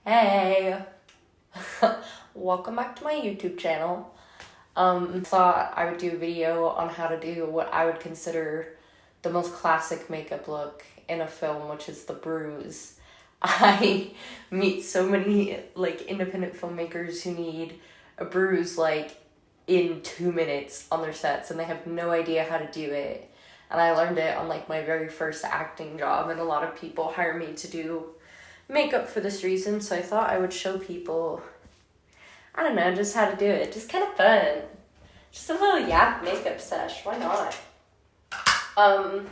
Hey! Welcome back to my YouTube channel. Thought I would do a video on how to do what I would consider the most classic makeup look in a film, which is the Bruise. I meet so many independent filmmakers who need a bruise in 2 minutes on their sets and they have no idea how to do it. And I learned it on my very first acting job, and a lot of people hire me to do makeup for this reason, so I thought I would show people, I don't know, just how to do it. Just kind of fun. Just a little yap makeup sesh, why not? So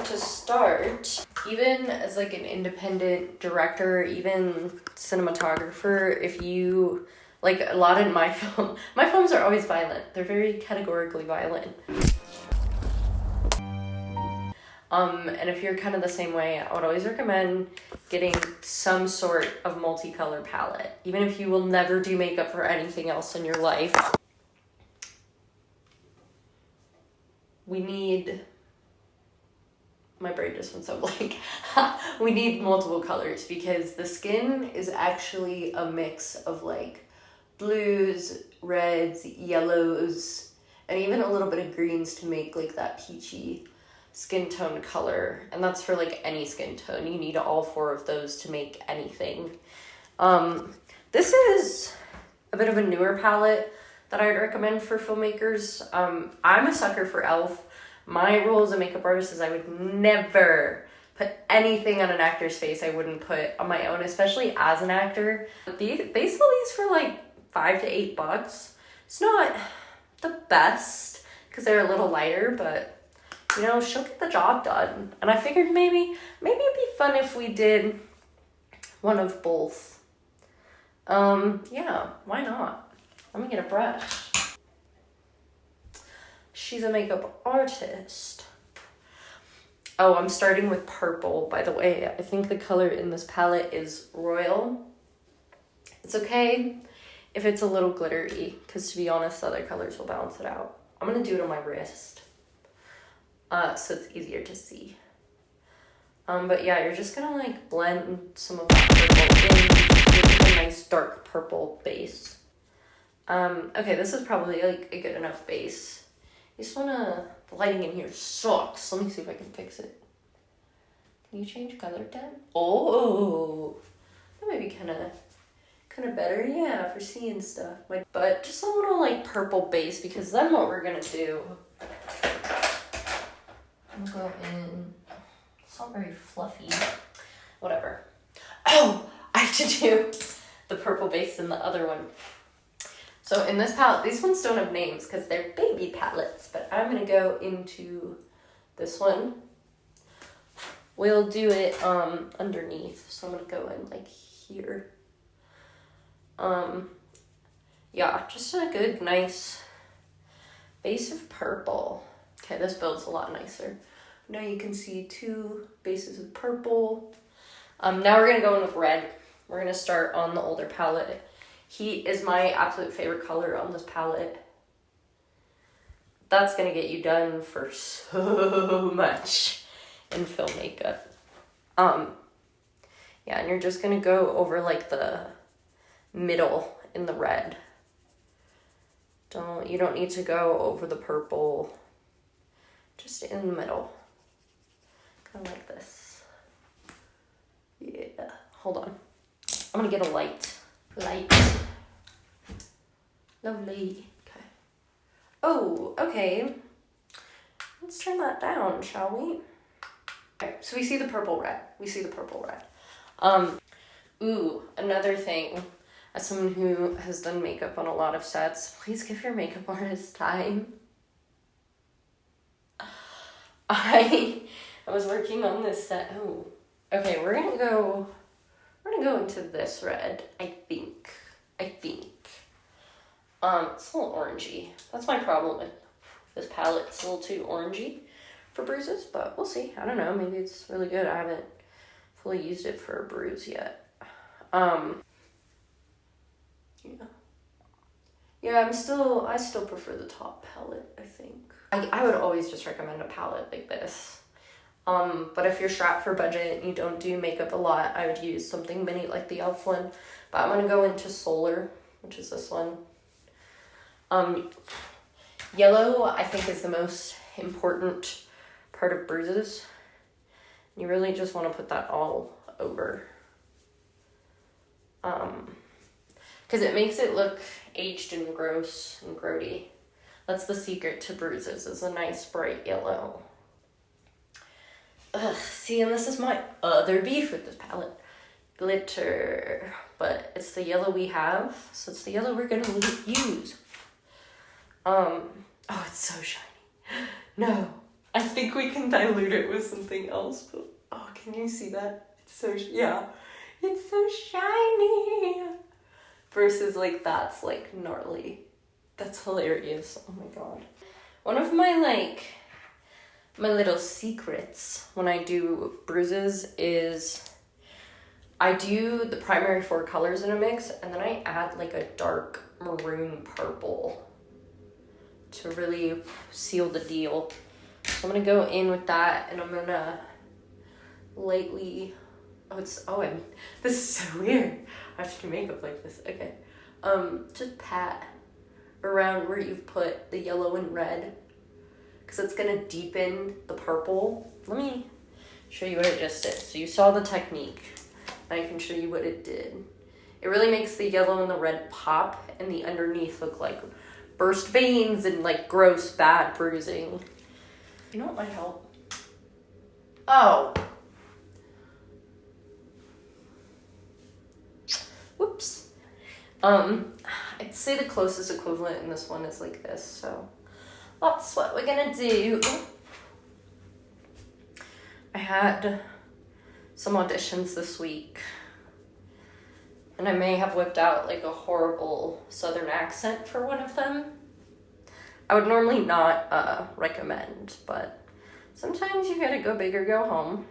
to start, even as an independent director, even cinematographer, if you, a lot in my films are always violent. They're very categorically violent. And if you're kind of the same way, I would always recommend getting some sort of multicolor palette. Even if you will never do makeup for anything else in your life. My brain just went so blank. We need multiple colors because the skin is actually a mix of blues, reds, yellows, and even a little bit of greens to make that peachy skin tone color. And that's for any skin tone. You need all four of those to make anything. This is a bit of a newer palette that I'd recommend for filmmakers. I'm a sucker for e.l.f. My rule as a makeup artist is I would never put anything on an actor's face I wouldn't put on my own, especially as an actor. They sell these for $5 to $8. It's not the best because they're a little lighter, but she'll get the job done. And I figured maybe it'd be fun if we did one of both. Yeah, why not? Let me get a brush. She's a makeup artist. Oh, I'm starting with purple, by the way. I think the color in this palette is Royal. It's okay if it's a little glittery, because to be honest, the other colors will balance it out. I'm gonna do it on my wrist. So it's easier to see. But yeah, you're just gonna blend some of that purple in with a nice dark purple base. Okay, this is probably a good enough base. You just wanna, the lighting in here sucks. Let me see if I can fix it. Can you change color down? Oh, that might be kind of better, yeah, for seeing stuff. But just a little purple base, because then what we're gonna do, I'm gonna go in, it's not very fluffy, whatever. Oh, I have to do the purple base in the other one. So in this palette, these ones don't have names because they're baby palettes, but I'm gonna go into this one. We'll do it underneath, so I'm gonna go in here. Yeah, just a good, nice base of purple. Okay, this build's a lot nicer. Now you can see 2 bases of purple. Now we're gonna go in with red. We're gonna start on the older palette. Heat is my absolute favorite color on this palette. That's gonna get you done for so much in film makeup. Yeah, and you're just gonna go over the middle in the red. You don't need to go over the purple. Just in the middle. Kind of like this. Yeah, hold on. I'm gonna get a light. Lovely. Okay. Oh, okay. Let's turn that down, shall we? Okay, so we see the purple red. Ooh, another thing. As someone who has done makeup on a lot of sets, please give your makeup artist time. I was working on this set. Oh, okay, we're gonna go into this red, I think. It's a little orangey. That's my problem with this palette. It's a little too orangey for bruises, but we'll see. I don't know, maybe it's really good. I haven't fully used it for a bruise yet. Yeah, I still prefer the top palette, I think. I would always just recommend a palette like this. But if you're strapped for budget and you don't do makeup a lot, I would use something mini like the e.l.f. one. But I'm going to go into Solar, which is this one. Yellow, I think, is the most important part of Bruises. You really just want to put that all over. Because it makes it look aged and gross and grody. That's the secret to Bruises, is a nice bright yellow. See, and this is my other beef with this palette. Glitter. But it's the yellow we have, so it's the yellow we're gonna use. Oh, it's so shiny. No, I think we can dilute it with something else, but oh, can you see that? It's so, yeah, it's so shiny. Versus like, that's like gnarly. That's hilarious. Oh my god. One of my my little secrets when I do Bruises is I do the primary 4 colors in a mix, and then I add like a dark maroon purple to really seal the deal. So I'm gonna go in with that, and I'm gonna lightly, this is so weird. I have to do makeup like this, okay. Just pat around where you've put the yellow and red, because it's gonna deepen the purple. Let me show you what I just did. So you saw the technique, and I can show you what it did. It really makes the yellow and the red pop, and the underneath look like burst veins and like gross, bad bruising. You know what might help? Oh. Whoops. I'd say the closest equivalent in this one is like this, so that's what we're gonna do. I had some auditions this week, and I may have whipped out like a horrible southern accent for one of them. I would normally not recommend, but sometimes you gotta go big or go home.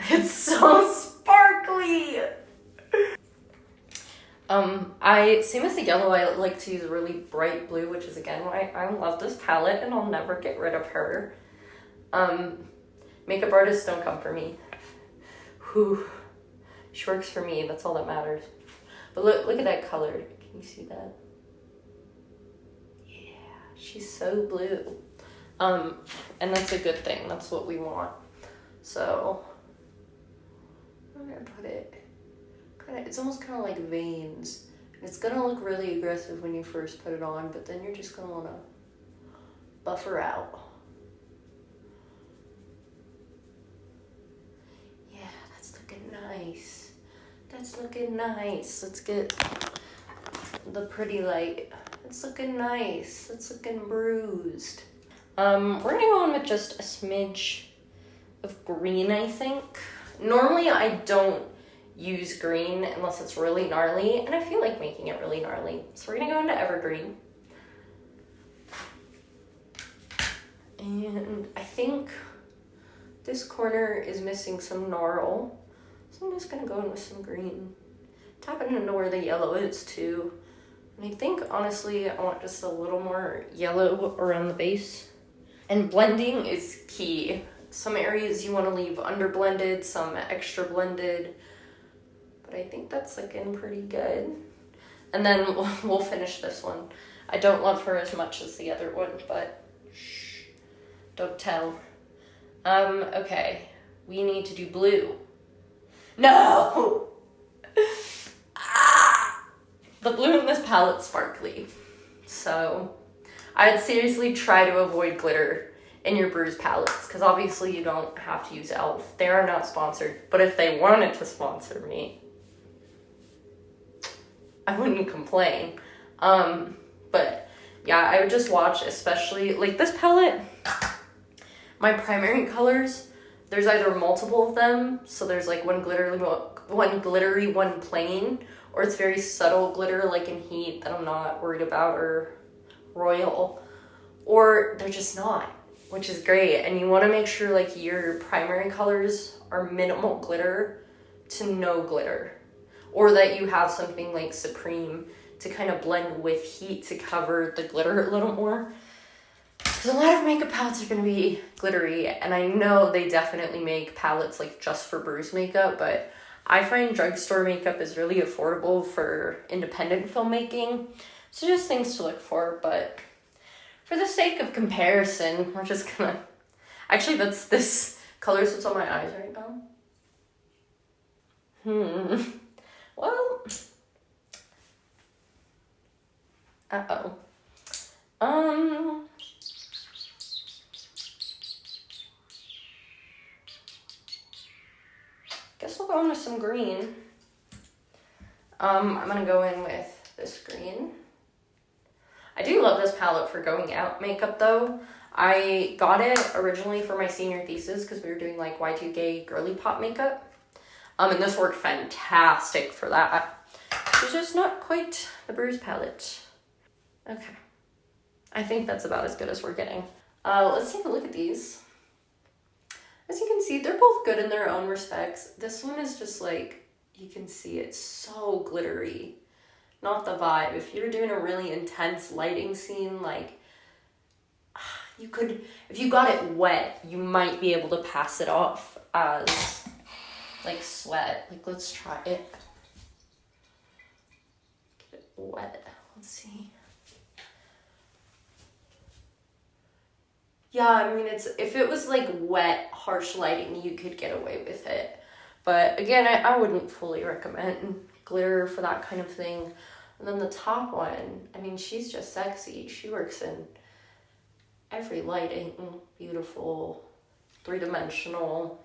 It's so sparkly! Same as the yellow, I like to use a really bright blue, which is again why I love this palette and I'll never get rid of her. Makeup artists don't come for me. Whew. She works for me, that's all that matters. But look at that color. Can you see that? Yeah, she's so blue. And that's a good thing. That's what we want. So I'm gonna put it it's almost kind of like veins. It's gonna look really aggressive when you first put it on, but then you're just gonna wanna buff her out. Yeah, that's looking nice. That's looking nice. Let's get the pretty light. It's looking nice. It's looking bruised. We're gonna go on with just a smidge of green, I think. Normally I don't use green unless it's really gnarly, and I feel like making it really gnarly. So we're gonna go into Evergreen. And I think this corner is missing some gnarl, so I'm just gonna go in with some green. Tapping into where the yellow is too. And I think honestly I want just a little more yellow around the base. And blending is key. Some areas you want to leave under blended, some extra blended. But I think that's looking pretty good. And then we'll finish this one. I don't love her as much as the other one, but shh, don't tell. Okay, we need to do blue. No! The blue in this palette's sparkly. So I'd seriously try to avoid glitter in your Bruise palettes, because obviously you don't have to use e.l.f. They are not sponsored, but if they wanted to sponsor me, I wouldn't complain. But yeah, I would just watch, especially like this palette, my primary colors, there's either multiple of them, so there's like one glittery, one plain, or it's very subtle glitter like in Heat that I'm not worried about, or Royal, or they're just not, which is great. And you want to make sure like your primary colors are minimal glitter to no glitter, or that you have something like Supreme to kind of blend with Heat to cover the glitter a little more. because a lot of makeup palettes are going to be glittery, and I know they definitely make palettes like just for Bruise makeup, but I find drugstore makeup is really affordable for independent filmmaking. So just things to look for, but for the sake of comparison, we're just gonna... Actually, this color is what's on my eyes right now. Well... Uh-oh. Guess we'll go in with some green. I'm gonna go in with this green. I do love this palette for going out makeup though. I got it originally for my senior thesis because we were doing like Y2K girly pop makeup. And this worked fantastic for that. It's just not quite the Bruise palette. Okay. I think that's about as good as we're getting. Let's take a look at these. As you can see, they're both good in their own respects. This one is just like, you can see it's so glittery. Not the vibe. If you're doing a really intense lighting scene, like, you could, if you got it wet, you might be able to pass it off as like sweat. Like, let's try it. Get it wet. Let's see. Yeah, I mean, if it was like wet, harsh lighting, you could get away with it. But again, I wouldn't fully recommend glitter for that kind of thing. And then the top one, I mean, she's just sexy. She works in every lighting. Beautiful, three-dimensional.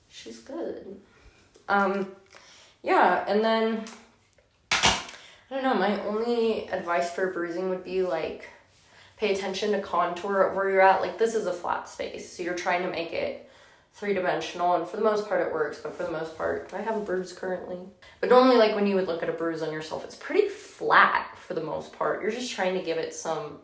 She's good. Yeah, and then, I don't know, my only advice for bruising would be like, pay attention to contour where you're at. Like, this is a flat space, so you're trying to make it three-dimensional, and for the most part it works, but for the most part, I have a bruise currently. But normally, like, when you would look at a bruise on yourself, it's pretty flat for the most part. You're just trying to give it some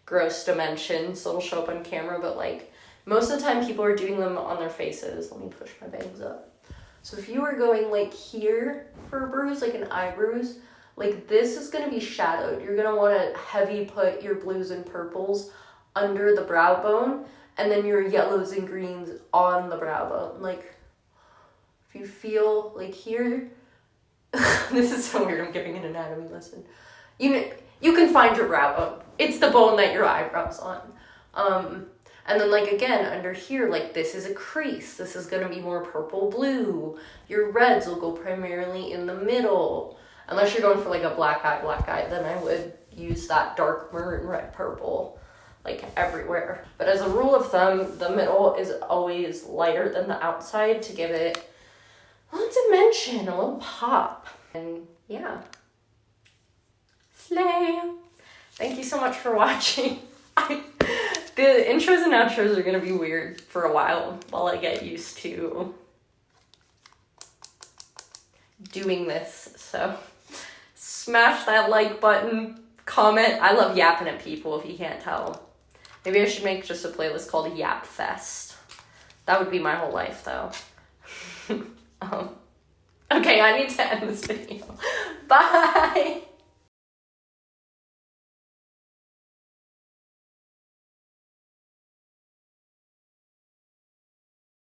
gross dimension, so it'll show up on camera, but like, most of the time people are doing them on their faces. Let me push my bangs up. So if you were going like here for a bruise, like an eye bruise, like this is going to be shadowed. You're going to want to heavy put your blues and purples under the brow bone, and then your yellows and greens on the brow bone. Like, if you feel like here, this is so weird, I'm giving an anatomy lesson. You can find your brow bone. It's the bone that your eyebrow's on. And then like again, under here, like this is a crease. This is going to be more purple blue. Your reds will go primarily in the middle. Unless you're going for like a black eye, then I would use that dark maroon red purple like everywhere. But as a rule of thumb, the middle is always lighter than the outside to give it a little dimension, a little pop. And yeah. Slay! Thank you so much for watching. The intros and outros are going to be weird for a while I get used to doing this, so smash that like button, comment. I love yapping at people, if you can't tell. Maybe I should make just a playlist called Yap Fest. That would be my whole life, though. Okay, I need to end this video. Bye!